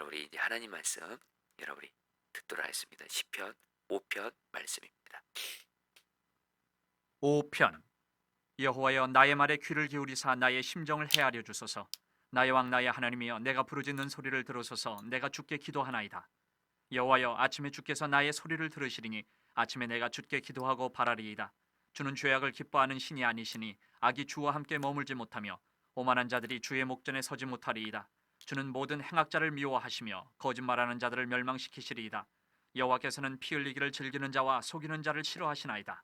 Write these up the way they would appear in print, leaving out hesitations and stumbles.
여러분이 이제 하나님 말씀 여러분이 듣도록 하겠습니다. 시편 5편 말씀입니다. 5편. 여호와여, 나의 말에 귀를 기울이사 나의 심정을 헤아려 주소서. 나의 왕 나의 하나님이여, 내가 부르짖는 소리를 들으소서. 내가 주께 기도하나이다. 여호와여, 아침에 주께서 나의 소리를 들으시리니 아침에 내가 주께 기도하고 바라리이다. 주는 죄악을 기뻐하는 신이 아니시니 악이 주와 함께 머물지 못하며 오만한 자들이 주의 목전에 서지 못하리이다. 주는 모든 행악자를 미워하시며 거짓말하는 자들을 멸망시키시리이다. 여호와께서는 피 흘리기를 즐기는 자와 속이는 자를 싫어하시나이다.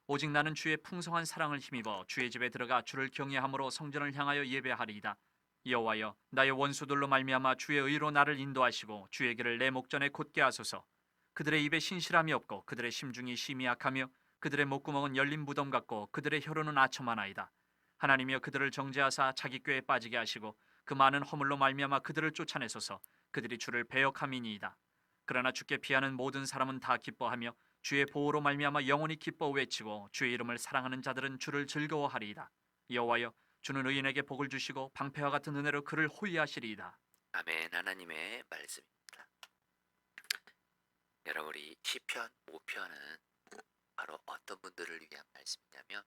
오직 나는 주의 풍성한 사랑을 힘입어 주의 집에 들어가 주를 경외함으로 성전을 향하여 예배하리이다. 여호와여, 나의 원수들로 말미암아 주의 의로 나를 인도하시고 주의 길을 내 목전에 곧게 하소서. 그들의 입에 신실함이 없고 그들의 심중이 심히 약하며 그들의 목구멍은 열린 무덤 같고 그들의 혀로는 아첨하나이다. 하나님이여, 그들을 정죄하사 자기 꾀에 빠지게 하시고 그 많은 허물로 말미암아 그들을 쫓아내소서. 그들이 주를 배역함이니이다. 그러나 주께 피하는 모든 사람은 다 기뻐하며 주의 보호로 말미암아 영원히 기뻐 외치고 주의 이름을 사랑하는 자들은 주를 즐거워하리이다. 여호와여, 주는 의인에게 복을 주시고 방패와 같은 은혜로 그를 호위하시리이다. 아멘. 하나님의 말씀입니다. 여러분, 우리 시편 5편은 바로 어떤 분들을 위한 말씀이냐면,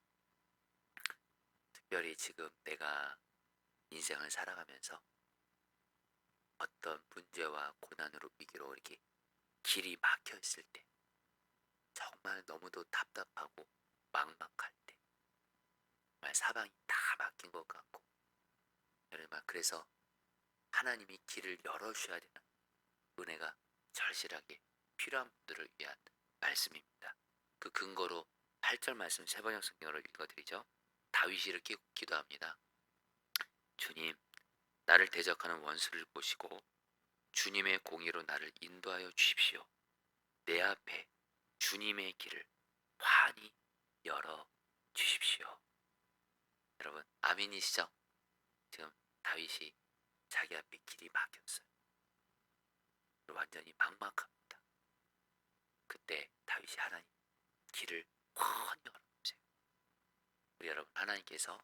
특별히 지금 내가 인생을 살아가면서 어떤 문제와 고난으로 위기로 이렇게 길이 막혀 있을 때, 정말 너무도 답답하고 막막할 때, 정말 사방이 다 막힌 것 같고, 정말 그래서 하나님이 길을 열어주셔야 되는 은혜가 절실하게 필요한 분들을 위한 말씀입니다. 그 근거로 8절 말씀 세번역 성경으로 읽어드리죠. 다윗이 이렇게 기도합니다. 주님, 나를 대적하는 원수를 보시고 주님의 공의로 나를 인도하여 주십시오. 내 앞에 주님의 길을 환히 열어 주십시오. 여러분, 아멘이시죠? 지금 다윗이 자기 앞에 길이 막혔어요. 완전히 막막합니다. 그때 다윗이 하나님 길을 환히 열어주세요. 우리 여러분, 하나님께서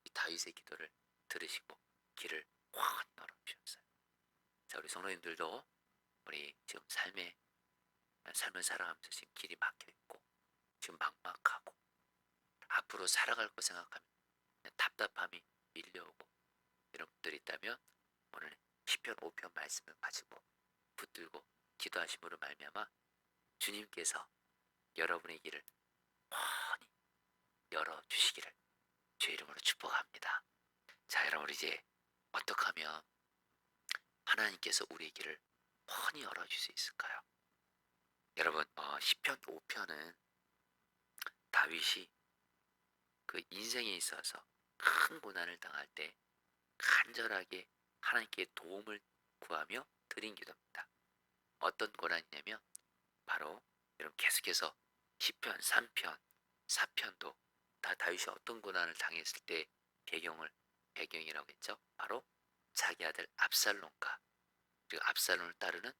이 다윗의 기도를 들으시고 길을 환히 열어주셨어요. 자, 우리 성도님들도 우리 지금 삶을 살아가면서 지금 길이 막혀있고 지금 막막하고 앞으로 살아갈 거 생각하면 답답함이 밀려오고 이런 분들이 있다면 오늘 시편 5편 말씀을 가지고 붙들고 기도하심으로 말미암아 주님께서 여러분의 길을 환히 열어주시기를 주의 이름으로 축복합니다. 자, 여러분, 이제 어떻게 하면 하나님께서 우리의 길을 환히 열어줄 수 있을까요? 여러분, 시편 5편은 다윗이 그 인생에 있어서 큰 고난을 당할 때 간절하게 하나님께 도움을 구하며 드린 기도입니다. 어떤 고난이냐면 바로 여러분, 계속해서 시편 3편, 4편도 다 다윗이 어떤 고난을 당했을 때 배경이라고 했죠. 바로 자기 아들 압살롬과 그리고 압살롬을 따르는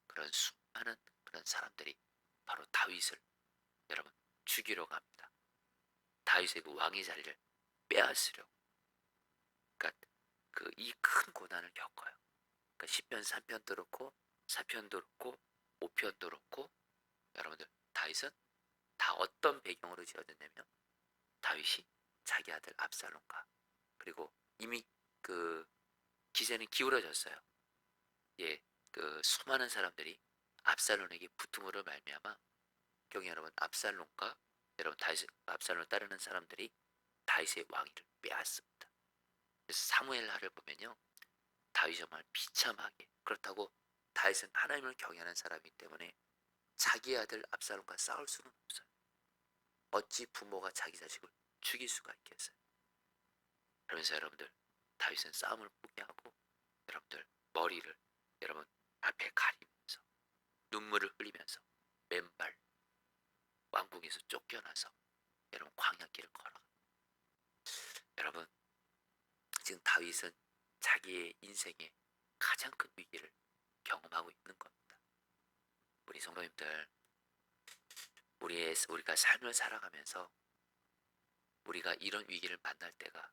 그런 수많은 그런 사람들이 바로 다윗을 여러분 죽이려고 합니다. 다윗의 그 왕의 자리를 빼앗으려고. 그러니까 그 이 큰 고난을 겪어요. 그러니까 시편 3편도 그렇고 4편도 그렇고 5편도 그렇고 여러분들 다윗은 다 어떤 배경으로 지어졌냐면 다윗이 자기 아들 압살롬과 그리고 이미 그 기세는 기울어졌어요. 예, 그 수많은 사람들이 압살롬에게 붙음으로 말미암아 경희 여러분 압살롬과 여러분 다윗 압살롬을 따르는 사람들이 다윗의 왕위를 빼앗습니다. 그래서 사무엘하를 보면요, 다윗이 정말 비참하게 그렇다고 다윗은 하나님을 경외하는 사람이기 때문에 자기 아들 압살롬과 싸울 수는 없어요. 어찌 부모가 자기 자식을 죽일 수가 있겠어요? 그러면서 여러분들 다윗은 싸움을 포기하고 여러분들 머리를 여러분 앞에 가리면서 눈물을 흘리면서 맨발 왕궁에서 쫓겨나서 여러분 광야길을 걸어가. 여러분, 지금 다윗은 자기의 인생에 가장 큰 위기를 경험하고 있는 겁니다. 우리 성도님들, 우리가 삶을 살아가면서 우리가 이런 위기를 만날 때가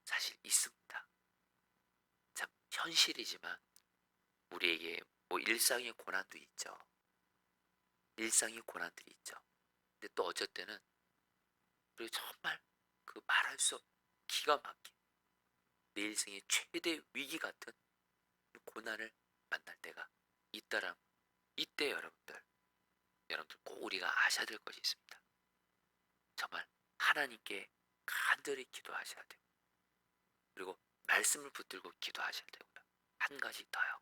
사실 있습니다. 참 현실이지만 우리에게 뭐 일상의 고난도 있죠. 일상의 고난들이 있죠. 근데 또 어쩔 때는 우리 정말 그 말할 수 없, 기가 막힌 내 일생의 최대 위기 같은 그 고난을 만날 때가 있다란 이때 여러분들 꼭 우리가 아셔야 될 것이 있습니다. 정말 하나님께 간절히 기도하셔야 돼요. 그리고 말씀을 붙들고 기도하셔야 되고요. 한 가지 더요.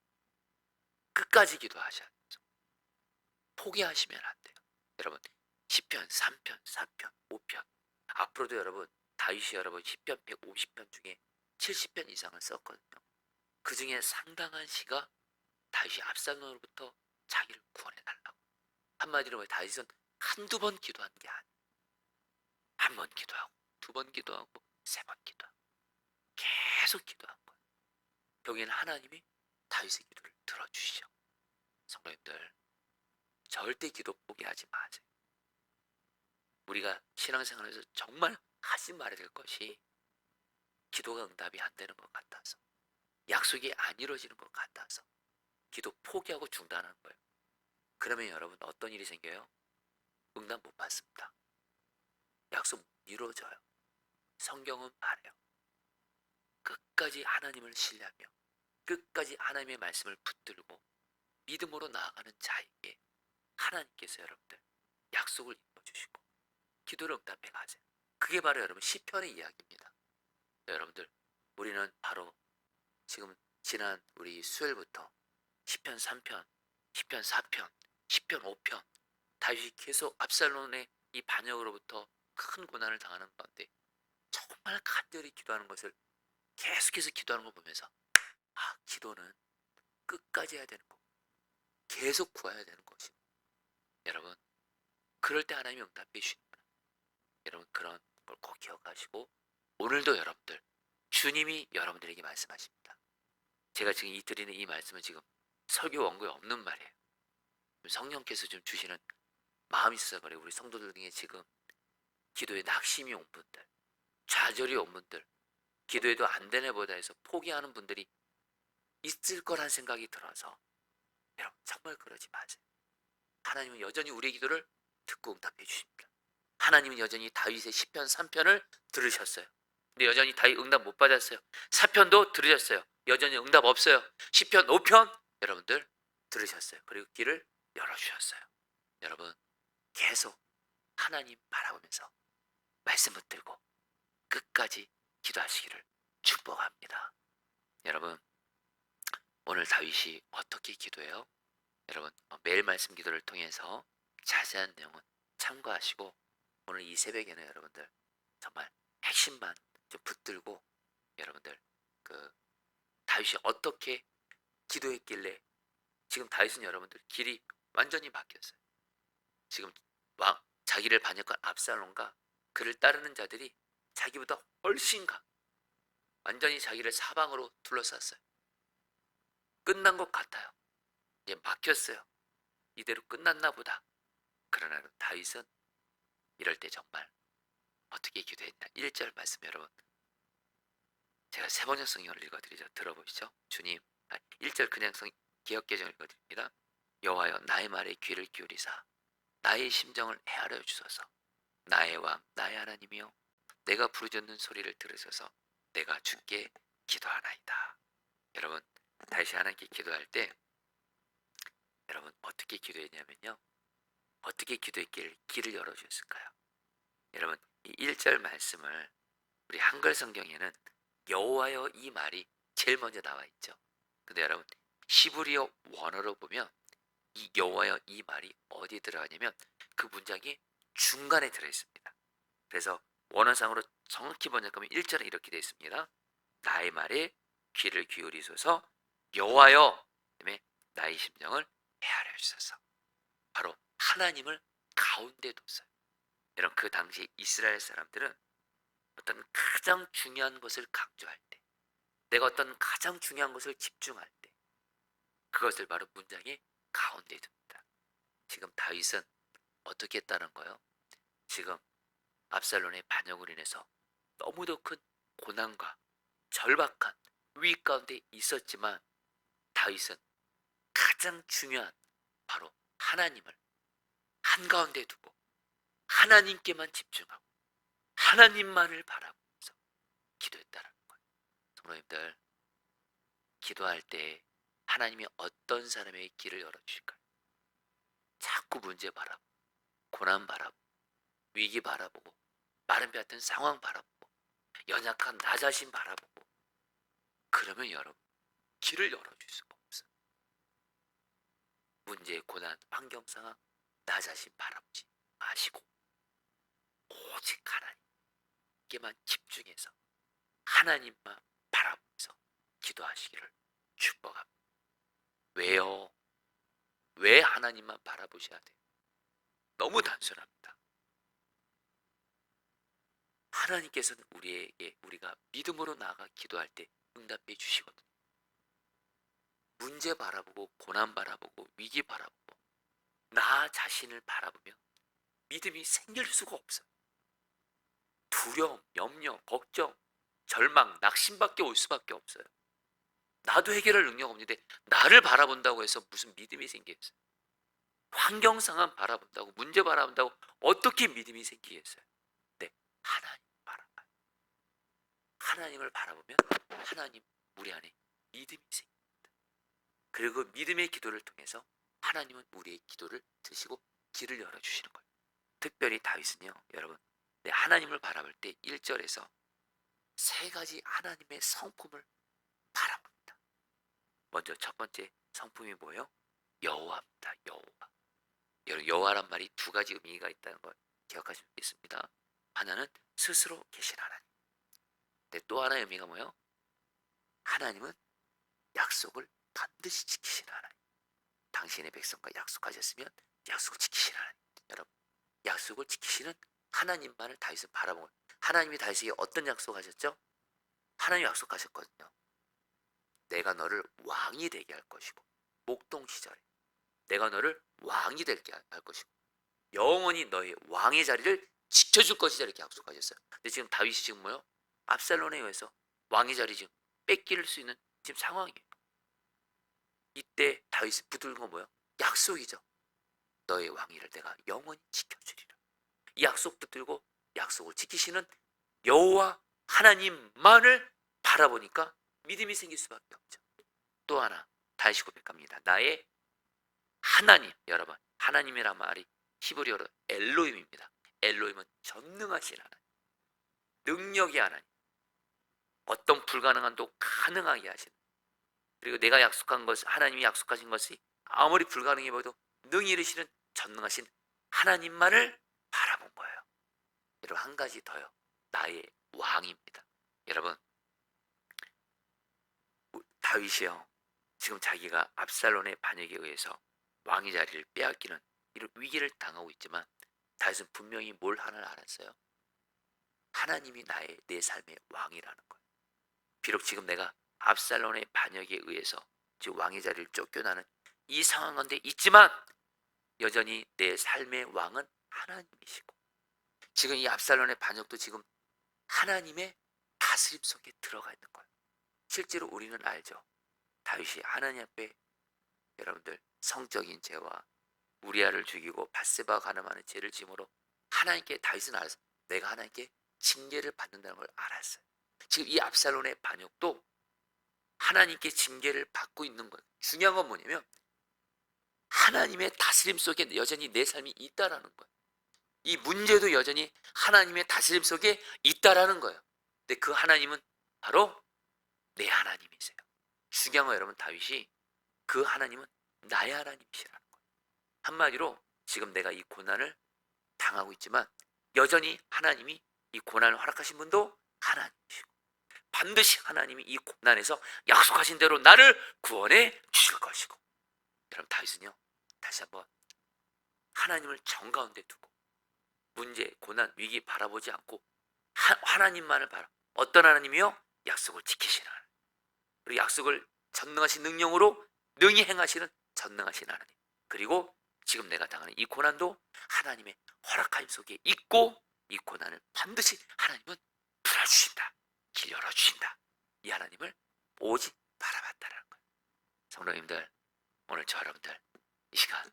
끝까지 기도하셔야 돼요. 포기하시면 안 돼요. 여러분 시편 3편, 4편, 5편 앞으로도 여러분 다윗이 여러분 시편 150편 중에 70편 이상을 썼거든요. 그 중에 상당한 시가 다윗이 압살롬으로부터 자기를 구원해 달라고. 한마디로 말해 다윗은 한두 번 기도한 게 아니에요. 한 번 기도하고 두 번 기도하고 세 번 기도하고 계속 기도한 거예요. 여기는 하나님이 다윗의 기도를 들어주시죠. 성도님들 절대 기도 포기하지 마세요. 우리가 신앙생활에서 정말 하지 말아야 될 것이 기도가 응답이 안 되는 것 같아서 약속이 안 이루어지는 것 같아서 기도 포기하고 중단하는 거예요. 그러면 여러분 어떤 일이 생겨요? 응답 못 받습니다. 약속 못 이루어져요. 성경은 말해요. 끝까지 하나님을 신뢰하며 끝까지 하나님의 말씀을 붙들고 믿음으로 나아가는 자에게 하나님께서 여러분들 약속을 이루어주시고 기도를 응답해 가세요. 그게 바로 여러분 시편의 이야기입니다. 여러분들 우리는 바로 지금 지난 우리 수요일부터 시편 3편, 시편 4편, 시편 5편 다윗이 계속 압살롬의 이 반역으로부터 큰 고난을 당하는 가운데 정말 간절히 기도하는 것을 계속해서 기도하는 걸 보면서 기도는 끝까지 해야 되는 거 계속 구해야 되는 것이 여러분 그럴 때 하나님이 응답해 주시는 거예요. 여러분 그런 걸 꼭 기억하시고 오늘도 여러분들 주님이 여러분들에게 말씀하십니다. 제가 지금 이 드리는 이 말씀은 지금 설교 원고에 없는 말이에요. 성령께서 좀 주시는 마음이 있어서 그래요. 우리 성도들 중에 지금 기도에 낙심이 온 분들, 좌절이 온 분들, 기도해도 안 되네 보다 해서 포기하는 분들이 있을 거란 생각이 들어서 여러분 정말 그러지 마세요. 하나님은 여전히 우리의 기도를 듣고 응답해 주십니다. 하나님은 여전히 다윗의 시편 3편을 들으셨어요. 근데 여전히 다윗 응답 못 받았어요. 4편도 들으셨어요. 여전히 응답 없어요. 시편 5편 여러분들 들으셨어요. 그리고 길을 열어주셨어요. 여러분 계속 하나님 바라보면서 말씀 붙들고 끝까지 기도하시기를 축복합니다. 여러분 오늘 다윗이 어떻게 기도해요? 여러분 매일 말씀 기도를 통해서 자세한 내용은 참고하시고 오늘 이 새벽에는 여러분들 정말 핵심만 좀 붙들고 여러분들 그 다윗이 어떻게 기도했길래 지금 다윗은 여러분들 길이 완전히 바뀌었어요. 지금 자기를 반역한 압살롬과 그를 따르는 자들이 자기보다 훨씬 완전히 자기를 사방으로 둘러쌌어요. 끝난 것 같아요. 이제 막혔어요. 이대로 끝났나 보다. 그러나 다윗은 이럴 때 정말 어떻게 기도했냐. 1절 말씀 여러분 제가 세번역 성경을 읽어드리죠. 들어보시죠. 주님 1절 그냥 기억개정을 읽어드립니다. 여호와여 나의 말에 귀를 기울이사 나의 심정을 헤아려 주소서. 나의 왕 나의 하나님이여 내가 부르짖는 소리를 들으소서. 내가 주께 기도하나이다. 여러분 다시 하나님께 기도할 때 여러분 어떻게 기도했냐면요. 어떻게 기도했길래 길을 열어주셨을까요? 여러분 이 1절 말씀을 우리 한글 성경에는 여호와여 이 말이 제일 먼저 나와 있죠. 근데 여러분 히브리어 원어로 보면 이 여호와여 이 말이 어디 들어가냐면 그 문장이 중간에 들어있습니다. 그래서 원어상으로 정확히 번역하면 1절에 이렇게 되어 있습니다. 나의 말에 귀를 기울이소서. 여호와여 그다음에 나의 심정을 헤아려 주소서. 바로 하나님을 가운데 뒀어요. 여러분 그 당시 이스라엘 사람들은 어떤 가장 중요한 것을 강조할 때 내가 어떤 가장 중요한 것을 집중할 때 그것을 바로 문장의 가운데에 둡니다. 지금 다윗은 어떻게 했다는 거예요? 지금 압살롬의 반역으로 인해서 너무도 큰 고난과 절박한 위기 가운데 있었지만 다윗은 가장 중요한 바로 하나님을 한가운데 두고 하나님께만 집중하고 하나님만을 바라보면서 기도했다라는 거예요. 성도님들, 기도할 때 하나님이 어떤 사람에게 길을 열어주실까요? 자꾸 문제 바라보고 고난 바라보고 위기 바라보고 마른 뼈 같은 상황 바라보고 연약한 나 자신 바라보고, 그러면 여러분 길을 열어줄 수가 없어요. 문제, 고난, 환경 상황 나 자신 바라보지 마시고 오직 하나님께만 집중해서 하나님만 바라보면서 기도하시기를 축복합니다. 왜요? 왜 하나님만 바라보셔야 돼요? 너무 단순합니다. 하나님께서는 우리가 믿음으로 나아가 기도할 때 응답해 주시거든요. 문제 바라보고 고난 바라보고 위기 바라보고 나 자신을 바라보면 믿음이 생길 수가 없어요. 두려움, 염려, 걱정, 절망, 낙심밖에 올 수밖에 없어요. 나도 해결할 능력 없는데 나를 바라본다고 해서 무슨 믿음이 생기겠어요? 환경 상황 바라본다고, 문제 바라본다고 어떻게 믿음이 생기겠어요? 네, 하나님 바라봐요. 하나님을 바라보면 하나님 우리 안에 믿음이 생깁니다. 그리고 믿음의 기도를 통해서 하나님은 우리의 기도를 드시고 길을 열어주시는 거예요. 특별히 다윗은요, 여러분, 하나님을 바라볼 때 1절에서 세 가지 하나님의 성품을 바라봅니다. 먼저 첫 번째 성품이 뭐예요? 여호와입니다. 여호와. 여러분, 여호와란 말이 두 가지 의미가 있다는 걸 기억하시면 좋겠습니다. 하나는 스스로 계신 하나님. 근데 또 하나의 의미가 뭐예요? 하나님은 약속을 반드시 지키시는 하나님. 당신의 백성과 약속하셨으면 약속을 지키시는 하나님. 여러분, 약속을 지키시는 하나님만을 다윗은 바라보고, 하나님이 다윗에게 어떤 약속하셨죠? 하나님 약속하셨거든요. 내가 너를 왕이 되게 할 것이고, 목동 시절에 내가 너를 왕이 되게 할 것이고, 영원히 너의 왕의 자리를 지켜줄 것이다, 이렇게 약속하셨어요. 근데 지금 다윗이 지금 뭐요? 압살롬에 의해서 왕의 자리 지금 뺏길 수 있는 지금 상황이에요. 이때 다윗이 붙들은 건 뭐예요? 약속이죠. 너의 왕위를 내가 영원히 지켜주리라. 이 약속 붙들고 약속을 지키시는 여호와 하나님만을 바라보니까 믿음이 생길 수밖에 없죠. 또 하나 다시 고백합니다. 나의 하나님. 여러분, 하나님이란 말이 히브리어로 엘로힘입니다. 엘로힘은 전능하신 하나님, 능력의 하나님, 어떤 불가능한도 가능하게 하시는, 그리고 내가 약속한 것, 하나님이 약속하신 것이 아무리 불가능해 보여도 능히 이루시는 전능하신 하나님만을 바라본 거예요. 여러분, 한 가지 더요. 나의 왕입니다. 여러분, 다윗이요, 지금 자기가 압살롬의 반역에 의해서 왕의 자리를 빼앗기는 이런 위기를 당하고 있지만 다윗은 분명히 뭘 하나 알았어요. 하나님이 내 삶의 왕이라는 거예요. 비록 지금 내가 압살롬의 반역에 의해서 지금 왕의 자리를 쫓겨나는 이 상황 가운데 있지만 여전히 내 삶의 왕은 하나님이시고, 지금 이 압살롬의 반역도 지금 하나님의 다스림 속에 들어가 있는 거예요. 실제로 우리는 알죠. 다윗이 하나님 앞에, 여러분들, 성적인 죄와 우리아를 죽이고 밧세바와 가늠하는 죄를 짐으로 하나님께, 다윗은 알았어요. 내가 하나님께 징계를 받는다는 걸 알았어요. 지금 이 압살롬의 반역도 하나님께 징계를 받고 있는 거예요. 중요한 건 뭐냐면 하나님의 다스림 속에 여전히 내 삶이 있다라는 거예요. 이 문제도 여전히 하나님의 다스림 속에 있다라는 거예요. 근데 그 하나님은 바로 내 하나님이세요. 중요한 건 여러분, 다윗이 그 하나님은 나의 하나님이시라는 거예요. 한마디로 지금 내가 이 고난을 당하고 있지만 여전히 하나님이 이 고난을 허락하신 분도 하나님이시고, 반드시 하나님이 이 고난에서 약속하신 대로 나를 구원해 주실 것이고. 여러분, 다윗은요, 다시 한번 하나님을 정가운데 두고 문제, 고난, 위기 바라보지 않고 하나님만을 바라. 어떤 하나님이요? 약속을 지키시는 하나님. 그리고 약속을 전능하신 능력으로 능히 행하시는 전능하신 하나님. 그리고 지금 내가 당하는 이 고난도 하나님의 허락하심 속에 있고, 이 고난을 반드시 하나님은 풀어주신다, 길 열어주신다. 이 하나님을 오직 바라봤다는 거예요. 성도님들, 오늘 저 여러분들 이 시간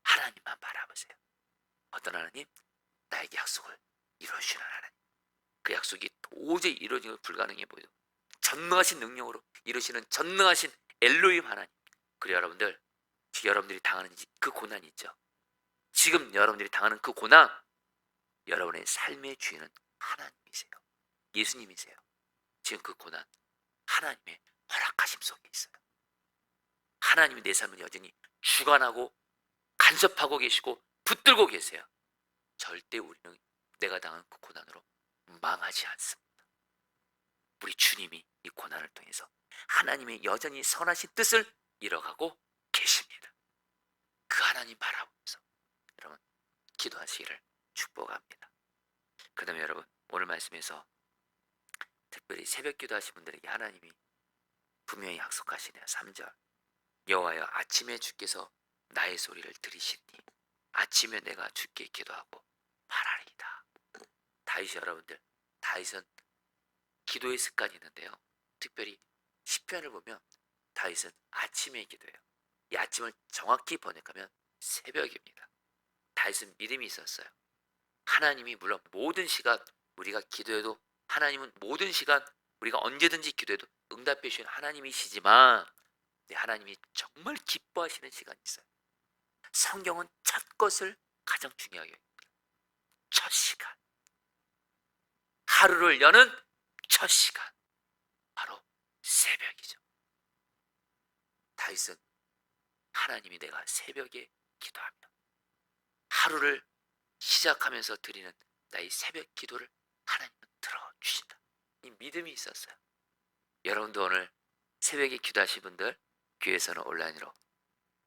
하나님만 바라보세요. 어떤 하나님? 나에게 약속을 이루어주시는 하나님. 그 약속이 도저히 이루어지는 게 불가능해 보여요. 전능하신 능력으로 이루시는 전능하신 엘로힘 하나님. 그리고 여러분들, 지금 여러분들이 당하는 그 고난이 있죠. 지금 여러분들이 당하는 그 고난, 여러분의 삶의 주인은 하나님이세요. 예수님이세요. 지금 그 고난 하나님의 허락하심 속에 있어요. 하나님이 내 삶을 여전히 주관하고 간섭하고 계시고 붙들고 계세요. 절대 우리는 내가 당한 그 고난으로 망하지 않습니다. 우리 주님이 이 고난을 통해서 하나님의 여전히 선하신 뜻을 이뤄가고 계십니다. 그 하나님 바라보면서 여러분 기도하시기를 축복합니다. 그 다음에 여러분, 오늘 말씀에서 특별히 새벽 기도하신 분들에게 하나님이 분명히 약속하시네요. 3절, 여호와여 아침에 주께서 나의 소리를 들으시니 아침에 내가 주께 기도하고 말하리이다. 다윗이, 여러분들, 다윗은 기도의 습관이 있는데요. 특별히 시편을 보면 다윗은 아침에 기도해요. 이 아침을 정확히 번역하면 새벽입니다. 다윗은 믿음이 있었어요. 하나님이 물론 모든 시간 우리가 기도해도, 하나님은 모든 시간 우리가 언제든지 기도해도 응답해 주시는 하나님이시지만, 하나님이 정말 기뻐하시는 시간이 있어요. 성경은 첫 것을 가장 중요하게 여깁니다. 첫 시간, 하루를 여는 첫 시간, 바로 새벽이죠. 다윗은 하나님이 내가 새벽에 기도하며 하루를 시작하면서 드리는 나의 새벽 기도를 하나님은 들어주신다. 이 믿음이 있었어요. 여러분도 오늘 새벽에 기도하신 분들, 교회에서는 온라인으로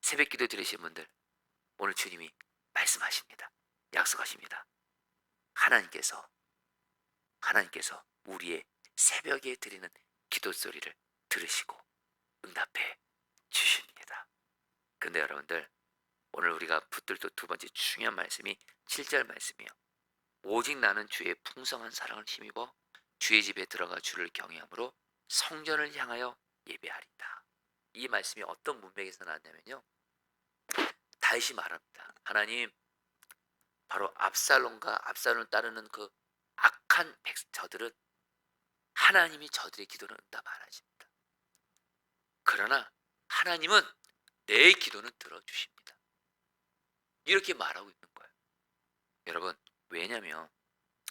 새벽 기도 드리신 분들, 오늘 주님이 말씀하십니다. 약속하십니다. 하나님께서 우리의 새벽에 드리는 기도 소리를 들으시고 응답해 주십니다. 근데 여러분들, 오늘 우리가 붙들 또 두 번째 중요한 말씀이 7절 말씀이에요. 오직 나는 주의 풍성한 사랑을 힘입어 주의 집에 들어가 주를 경외함으로 성전을 향하여 예배하리다. 이 말씀이 어떤 문맥에서 나왔냐면요, 다윗이 말합니다. 하나님, 바로 압살롬을 따르는 그 악한 저들은 하나님이 저들의 기도는 응답 안 하십니다. 그러나 하나님은 내 기도는 들어주십니다. 이렇게 말하고 있는 거예요. 여러분, 왜냐면,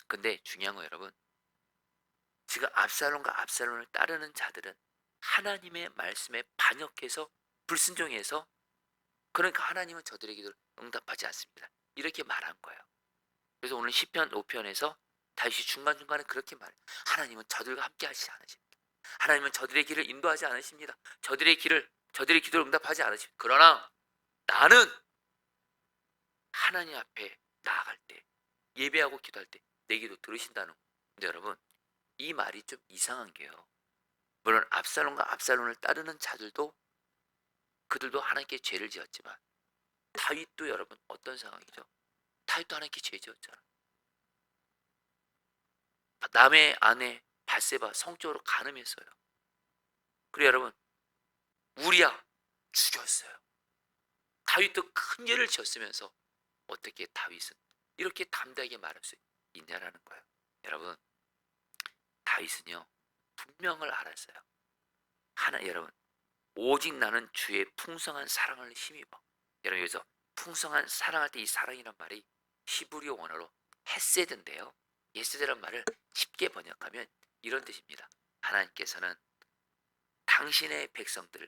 근데 중요한 거, 여러분, 지금 압살롬을 따르는 자들은 하나님의 말씀에 반역해서 불순종해서, 그러니까 하나님은 저들의 기도를 응답하지 않습니다. 이렇게 말한 거예요. 그래서 오늘 시편 5편에서 다윗이 중간중간에 그렇게 말해요. 하나님은 저들과 함께 하시지 않으십니다. 하나님은 저들의 길을 인도하지 않으십니다. 저들의 기도를 응답하지 않으십니다. 그러나 나는 하나님 앞에 나아갈 때, 예배하고 기도할 때 내 기도 들으신다는 거예요. 근데 여러분, 이 말이 좀 이상한 게요, 물론 압살롬을 따르는 자들도, 그들도 하나님께 죄를 지었지만 다윗도, 여러분, 어떤 상황이죠? 다윗도 하나님께 죄 지었잖아요. 남의 아내 바세바 성적으로 간음했어요. 그리고 여러분, 우리야 죽였어요. 다윗도 큰 죄를 지었으면서 어떻게 다윗은 이렇게 담대하게 말할 수 있냐라는 거예요. 여러분, 다윗은요 분명을 알았어요. 여러분, 오직 나는 주의 풍성한 사랑을 힘입어. 여러분, 여기서 풍성한 사랑할 때 이 사랑이란 말이 히브리어 원어로 헤세드인데요, 헤세드란 말을 쉽게 번역하면 이런 뜻입니다. 하나님께서는 당신의 백성들은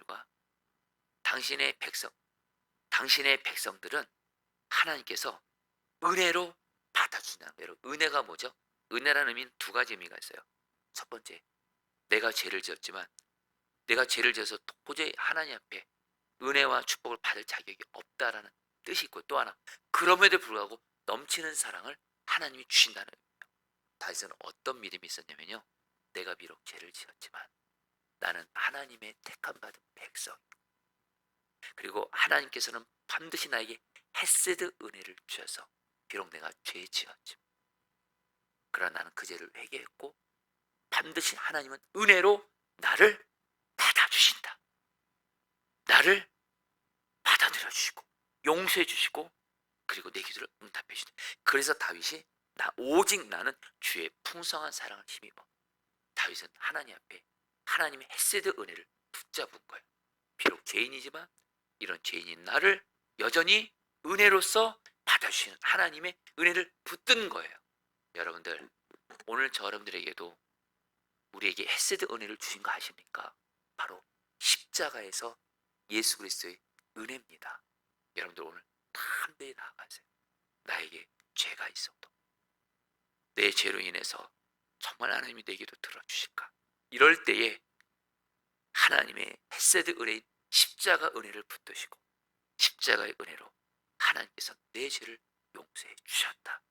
하나님께서 은혜로 받아주냐는 거예요. 은혜가 뭐죠? 은혜라는 의미는 두 가지 의미가 있어요. 첫 번째, 내가 죄를 지었지만 내가 죄를 지어서 도저히 하나님 앞에 은혜와 축복을 받을 자격이 없다라는 뜻이 있고, 또 하나, 그럼에도 불구하고 넘치는 사랑을 하나님이 주신다는 의미예요. 다윗은 어떤 믿음이 있었냐면요, 내가 비록 죄를 지었지만 나는 하나님의 택함받은 백성이고, 그리고 하나님께서는 반드시 나에게 헤세드 은혜를 주셔서 비록 내가 죄 지었지만, 그러나 나는 그 죄를 회개했고 반드시 하나님은 은혜로 나를 받아주신다. 나를 들어주시고 용서해 주시고 그리고 내 기도를 응답해 주시네. 그래서 다윗이 오직 나는 주의 풍성한 사랑을 힘입어. 다윗은 하나님 앞에 하나님의 헤세드 은혜를 붙잡은 거예요. 비록 죄인이지만 이런 죄인인 나를 여전히 은혜로서 받아주시는 하나님의 은혜를 붙든 거예요. 여러분들, 오늘 저 여러분들에게도 우리에게 헤세드 은혜를 주신 거 아십니까? 바로 십자가에서 예수 그리스도의 은혜입니다. 여러분들 오늘 담대히 나아가세요. 나에게 죄가 있어도 내 죄로 인해서 정말 하나님이 내 기도 들어주실까? 이럴 때에 하나님의 헤세드 은혜인 십자가 은혜를 붙드시고 십자가의 은혜로 하나님께서 내 죄를 용서해 주셨다.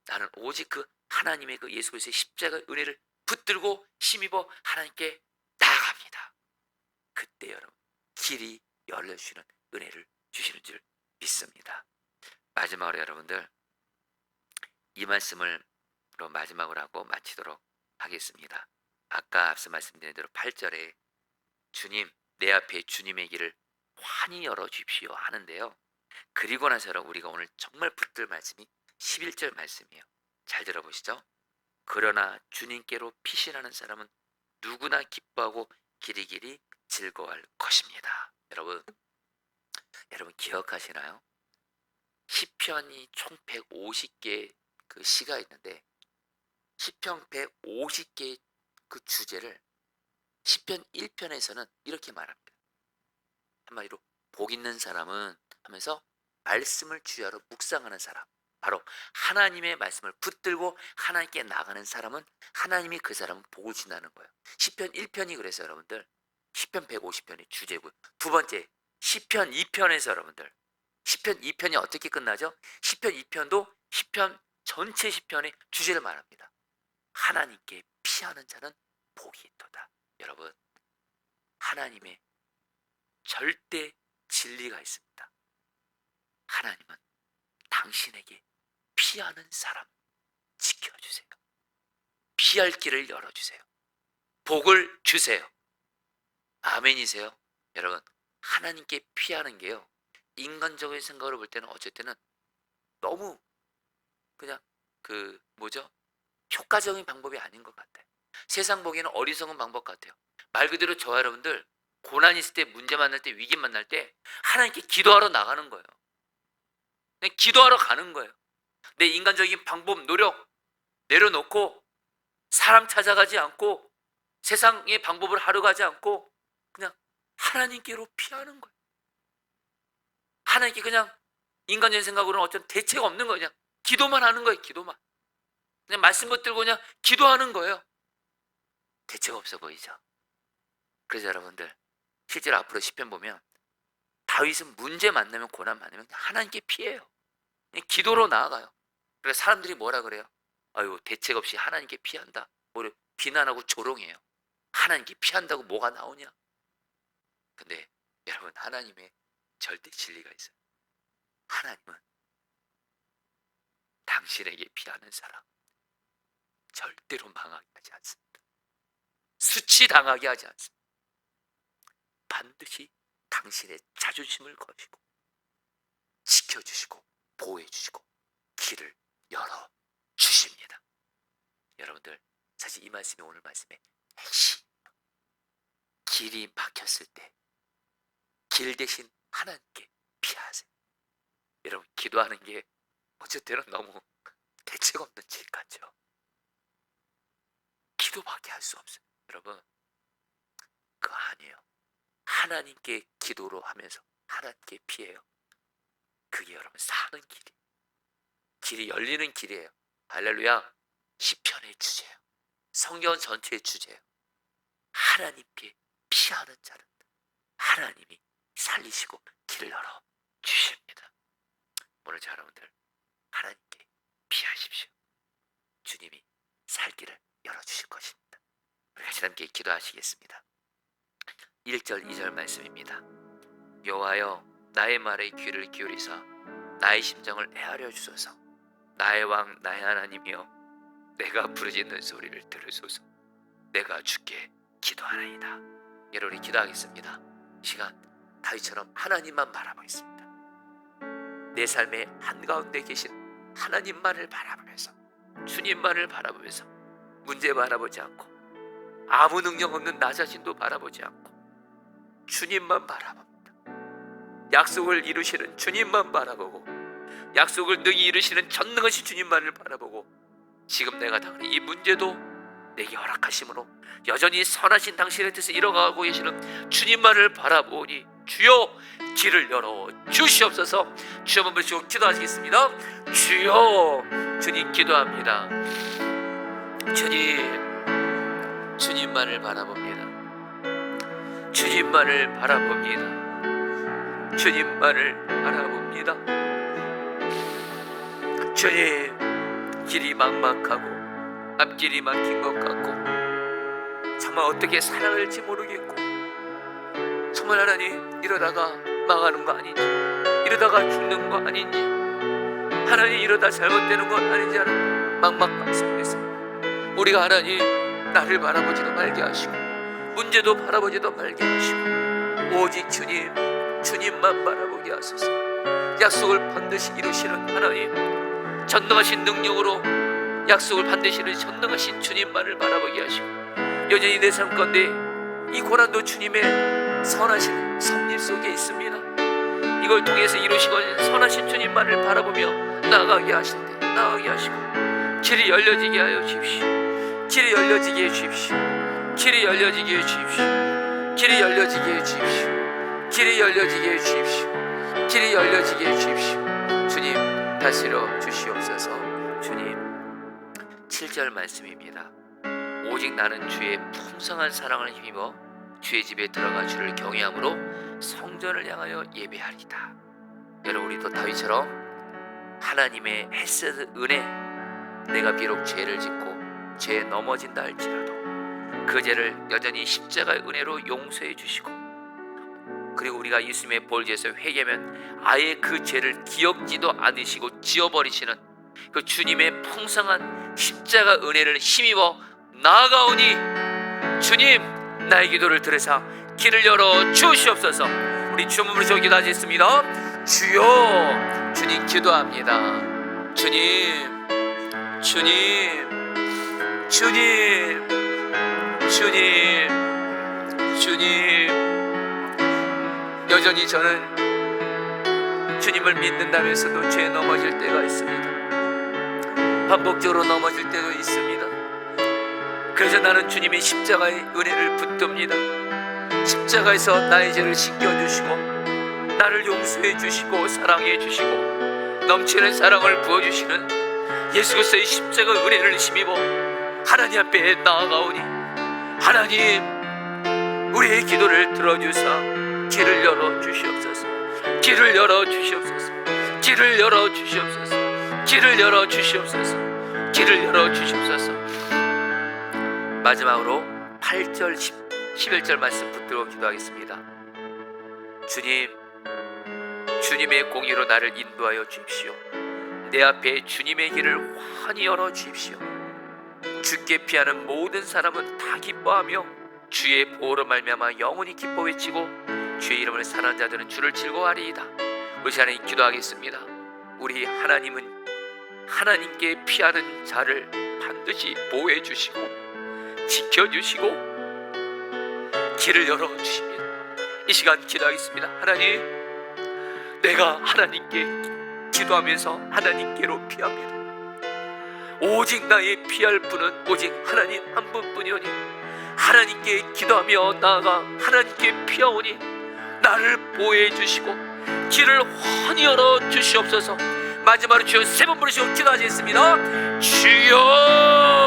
나는 오직 그 하나님의 그 예수 그리스도의 십자가의 은혜를 붙들고 힘입어 하나님께 나아갑니다. 그때 여러분 길이 열려주시는 은혜를 주시는 줄 믿습니다. 마지막으로 여러분들 이 말씀을 마지막으로 하고 마치도록 하겠습니다. 아까 앞서 말씀드린 대로 8절에 주님 내 앞에 주님의 길을 환히 열어주십시오 하는데요. 그리고 나서 여러분 우리가 오늘 정말 붙들 말씀이 11절 말씀이에요. 잘 들어보시죠. 그러나 주님께로 피신하는 사람은 누구나 기뻐하고 길이길이 즐거워할 것입니다. 여러분 기억하시나요? 시편이 총 150개 그 시가 있는데 시편 150개의 그 주제를 시편 1편에서는 이렇게 말합니다. 한마디로 복 있는 사람은 하면서 말씀을 주야로 묵상하는 사람, 바로 하나님의 말씀을 붙들고 하나님께 나가는 사람은 하나님이 그 사람은 복을 주신다는 거예요. 시편 1편이 그래서 여러분들 시편 150편이 주제고요. 두 번째 시편 2편에서 여러분들 시편 2편이 어떻게 끝나죠? 시편 2편도 시편 전체 시편의 주제를 말합니다. 하나님께 피하는 자는 복이 있도다. 여러분 하나님의 절대 진리가 있습니다. 하나님은 당신에게 피하는 사람 지켜주세요. 피할 길을 열어주세요. 복을 주세요. 아멘이세요? 여러분 하나님께 피하는 게요 인간적인 생각으로 볼 때는 어쩔 때는 너무 그냥 효과적인 방법이 아닌 것 같아요. 세상 보기에는 어리석은 방법 같아요. 말 그대로 저와 여러분들 고난 있을 때, 문제 만날 때, 위기 만날 때 하나님께 기도하러 나가는 거예요. 그냥 기도하러 가는 거예요. 내 인간적인 방법, 노력 내려놓고 사람 찾아가지 않고 세상의 방법을 하러 가지 않고 그냥 하나님께로 피하는 거예요. 하나님께 그냥 인간적인 생각으로는 어떤 대책 없는 거예요. 그냥 기도만 하는 거예요. 기도만. 그냥 말씀 붙들고 그냥 기도하는 거예요. 대책 없어 보이죠? 그래서 여러분들 실제로 앞으로 시편 보면 다윗은 문제 만나면 고난 만나면 하나님께 피해요. 그냥 기도로 나아가요. 그래서 사람들이 뭐라 그래요? 아유 대책 없이 하나님께 피한다. 뭐를 비난하고 조롱해요. 하나님께 피한다고 뭐가 나오냐? 근데 여러분 하나님의 절대 진리가 있어요. 하나님은 당신에게 피하는 사람 절대로 망하게 하지 않습니다. 수치당하게 하지 않습니다. 반드시 당신의 자존심을 거시고 지켜주시고 보호해주시고 길을 열어주십니다. 여러분들 사실 이 말씀이 오늘 말씀의 핵심. 길이 막혔을 때 길 대신 하나님께 피하세요. 여러분 기도하는 게 어쩔 때는 너무 대책 없는 질 같죠. 기도밖에 할 수 없어요. 여러분 그거 아니에요. 하나님께 기도로 하면서 하나님께 피해요. 그게 여러분 사는 길이 열리는 길이에요. 할렐루야. 시편의 주제예요. 성경 전체의 주제예요. 하나님께 피하는 자는 하나님이 살리시고 길을 열어 주십니다. 오늘 저 여러분들 하나님께 피하십시오. 주님이 살 길을 열어주실 것입니다. 우리 같이 함께 기도하시겠습니다. 1절 2절 말씀입니다. 여호와여 나의 말에 귀를 기울이사 나의 심정을 헤아려 주소서. 나의 왕 나의 하나님이여 내가 부르짖는 소리를 들으소서. 내가 주께 기도하나이다. 여러분이 기도하겠습니다. 이 시간 다윗처럼 하나님만 바라보겠습니다. 내 삶의 한가운데 계신 하나님만을 바라보면서, 주님만을 바라보면서 문제 바라보지 않고 아무 능력 없는 나 자신도 바라보지 않고 주님만 바라봅니다. 약속을 이루시는 주님만 바라보고, 약속을 능히 이루시는 전능하신 주님만을 바라보고, 지금 내가 당하는 이 문제도 내게 허락하심으로 여전히 선하신 당신의 뜻을 이뤄가고 계시는 주님만을 바라보니 주여 길을 열어 주시옵소서. 주여 한번 부르시고 기도하시겠습니다. 주여, 주님 기도합니다. 주님, 주님만을 바라봅니다. 주님만을 바라봅니다. 주님만을 바라봅니다. 주님, 길이 막막하고 앞길이 막힌 것 같고 정말 어떻게 살아갈지 모르겠고, 정말 하나님 이러다가 망하는 거 아닌지, 이러다가 죽는 거 아닌지, 하나님 이러다 잘못되는 건 아닌지 하는 막막함 속에서 우리가 하나님 나를 바라보지도 말게 하시고 문제도 바라보지도 말게 하시고 오직 주님, 주님만 바라보게 하소서. 약속을 반드시 이루시는 하나님, 전능하신 능력으로 약속을 반드시 이루시는 전능하신 주님만을 바라보게 하시고, 여전히 내 삶 가운데 이 고난도 주님의 선하신 섭리 속에 있습니다. 이걸 통해서 이루시고 선하신 주님만을 바라보며 나아가게 하실 때 나아가게 하시고 길이 열려지게 하여 주십시오. 길이 열려지게 해 주십시오. 길이 열려지게 해 주십시오. 길이 열려지게 해 주십시오. 길이 열려지게 해 주십시오. 길이 열려지게 해 주십시오. 주님 다스려 주시옵소서. 주님, 7절 말씀입니다. 오직 나는 주의 풍성한 사랑을 힘입어 주의 집에 들어가 주를 경외함으로 성전을 향하여 예배하리다. 여러분, 우리도 다윗처럼 하나님의 헤세드 은혜, 내가 비록 죄를 짓고 죄에 넘어진다 할지라도 그 죄를 여전히 십자가의 은혜로 용서해 주시고, 그리고 우리가 예수님의 보혈제에서 회개하면 아예 그 죄를 기억지도 않으시고 지워버리시는 그 주님의 풍성한 십자가 은혜를 힘입어 나아가오니 주님, 나의 기도를 들으사 길을 열어 주시옵소서. 우리 주여 부르시고 기도하겠습니다. 주여, 주님 기도합니다. 주님, 주님, 주님, 주님, 주님. 여전히 저는 주님을 믿는다면서도 죄에 넘어질 때가 있습니다. 반복적으로 넘어질 때도 있습니다. 그래서 나는 주님의 십자가의 은혜를 붙듭니다. 십자가에서 나의 죄를 씻겨주시고 나를 용서해 주시고 사랑해 주시고 넘치는 사랑을 부어주시는 예수 그리스도의 십자가 은혜를 힘입어 하나님 앞에 나아가오니, 하나님 우리의 기도를 들어주사 길을 열어 주시옵소서. 길을 열어 주시옵소서. 길을 열어 주시옵소서. 길을 열어 주시옵소서. 길을 열어 주시옵소서. 마지막으로 8절 11절 말씀 붙들고 기도하겠습니다. 주님, 주님의 공의로 나를 인도하여 주십시오. 내 앞에 주님의 길을 환히 열어 주십시오. 주께 피하는 모든 사람은 다 기뻐하며 주의 보호로 말미암아 영원히 기뻐 외치고 주의 이름을 사랑하는 자들은 주를 즐거워하리이다. 우리 시간에 기도하겠습니다. 우리 하나님은 하나님께 피하는 자를 반드시 보호해 주시고 지켜주시고 길을 열어주십니다. 이 시간 기도하겠습니다. 하나님, 내가 하나님께 기도하면서 하나님께로 피합니다. 오직 나의 피할 분은 오직 하나님 한 분뿐이오니 하나님께 기도하며 나아가 하나님께 피하오니 나를 보호해 주시고 길을 환히 열어 주시옵소서. 마지막으로 주여 세 번 부르시고 기도하시겠습니다. 주여.